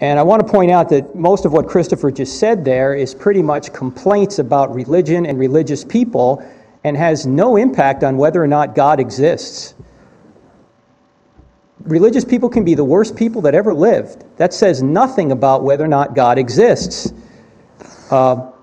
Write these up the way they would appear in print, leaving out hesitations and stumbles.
And I want to point out that most of what Christopher just said there is pretty much complaints about religion and religious people and has no impact on whether or not God exists. Religious people can be the worst people that ever lived. That says nothing about whether or not God exists.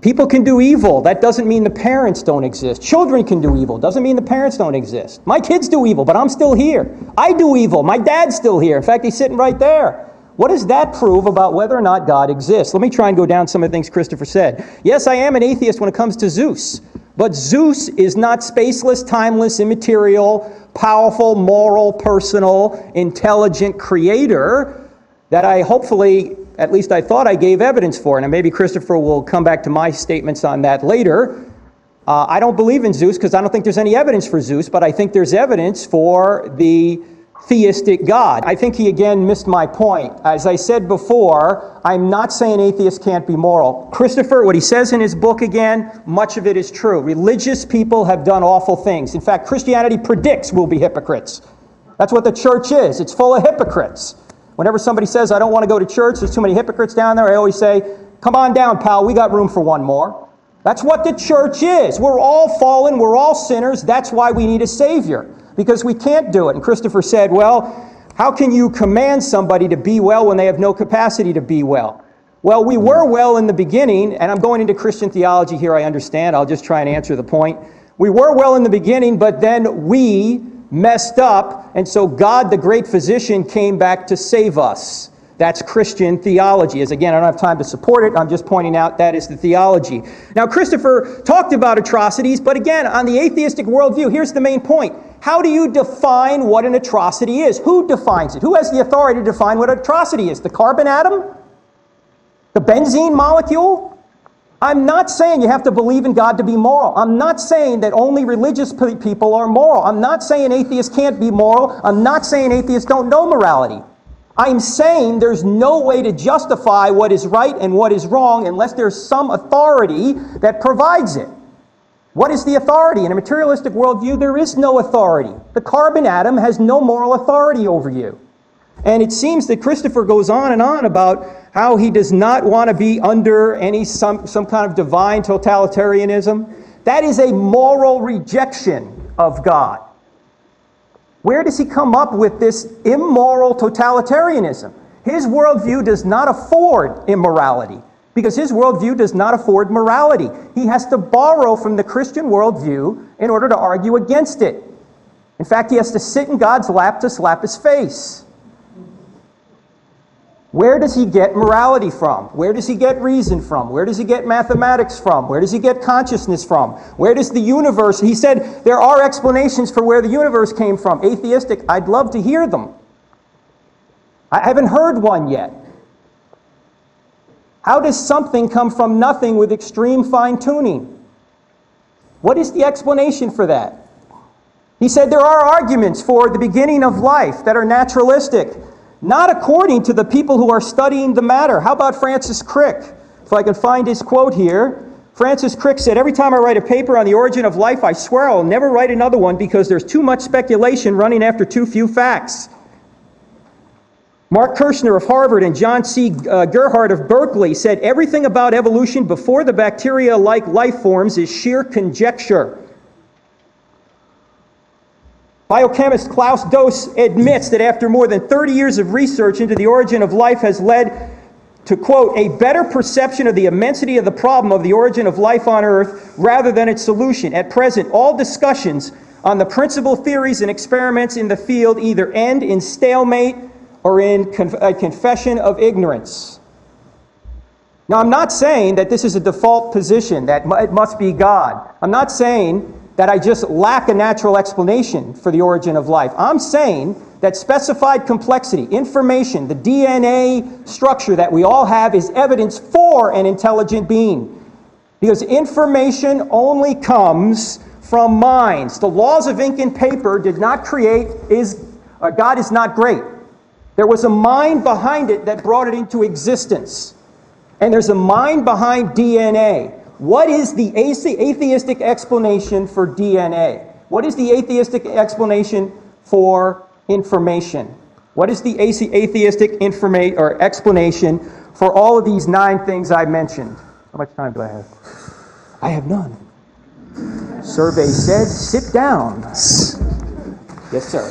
People can do evil. That doesn't mean the parents don't exist. Children can do evil. Doesn't mean the parents don't exist. My kids do evil, but I'm still here. I do evil. My dad's still here. In fact, he's sitting right there. What does that prove about whether or not God exists? Let me try and go down some of the things Christopher said. Yes, I am an atheist when it comes to Zeus. But Zeus is not spaceless, timeless, immaterial, powerful, moral, personal, intelligent creator that I hopefully, at least I thought I gave evidence for. And maybe Christopher will come back to my statements on that later. I don't believe in Zeus because I don't think there's any evidence for Zeus, but I think there's evidence for the theistic God. I think he again missed my point. As I said before, I'm not saying atheists can't be moral. Christopher, what he says in his book again, much of it is true. Religious people have done awful things. In fact, Christianity predicts we'll be hypocrites. That's what the church is. It's full of hypocrites. Whenever somebody says, I don't want to go to church, there's too many hypocrites down there, I always say, come on down, pal, we got room for one more. That's what the church is. We're all fallen, we're all sinners, that's why we need a Savior. Because we can't do it. And Christopher said, well, how can you command somebody to be well when they have no capacity to be well? Well, we were well in the beginning, and I'm going into Christian theology here, I understand. I'll just try and answer the point. We were well in the beginning, but then we messed up, and so God, the great physician, came back to save us. That's Christian theology. As again, I don't have time to support it. I'm just pointing out that is the theology. Now, Christopher talked about atrocities, but again, on the atheistic worldview, here's the main point. How do you define what an atrocity is? Who defines it? Who has the authority to define what an atrocity is? The carbon atom? The benzene molecule? I'm not saying you have to believe in God to be moral. I'm not saying that only religious people are moral. I'm not saying atheists can't be moral. I'm not saying atheists don't know morality. I'm saying there's no way to justify what is right and what is wrong unless there's some authority that provides it. What is the authority? In a materialistic worldview, there is no authority. The carbon atom has no moral authority over you. And it seems that Christopher goes on and on about how he does not want to be under some kind of divine totalitarianism. That is a moral rejection of God. Where does he come up with this immoral totalitarianism? His worldview does not afford immorality because his worldview does not afford morality. He has to borrow from the Christian worldview in order to argue against it. In fact, he has to sit in God's lap to slap his face. Where does he get morality from? Where does he get reason from? Where does he get mathematics from? Where does he get consciousness from? Where does the universe... He said there are explanations for where the universe came from. Atheistic, I'd love to hear them. I haven't heard one yet. How does something come from nothing with extreme fine-tuning? What is the explanation for that? He said there are arguments for the beginning of life that are naturalistic. Not according to the people who are studying the matter. How about Francis Crick? If I can find his quote here. Francis Crick said, every time I write a paper on the origin of life, I swear I'll never write another one because there's too much speculation running after too few facts. Mark Kirshner of Harvard and John C. Gerhardt of Berkeley said, everything about evolution before the bacteria-like life forms is sheer conjecture. Biochemist Klaus Doss admits that after more than 30 years of research into the origin of life has led to, quote, a better perception of the immensity of the problem of the origin of life on Earth rather than its solution. At present, all discussions on the principal theories and experiments in the field either end in stalemate or in a confession of ignorance. Now, I'm not saying that this is a default position, that it must be God. I'm not saying that I just lack a natural explanation for the origin of life. I'm saying that specified complexity, information, the DNA structure that we all have is evidence for an intelligent being. Because information only comes from minds. The laws of ink and paper did not create, God is not great. There was a mind behind it that brought it into existence. And there's a mind behind DNA. What is the atheistic explanation for DNA? What is the atheistic explanation for information? What is the atheistic explanation for all of these 9 things I mentioned? How much time do I have? I have none. Survey said, sit down. Yes, sir.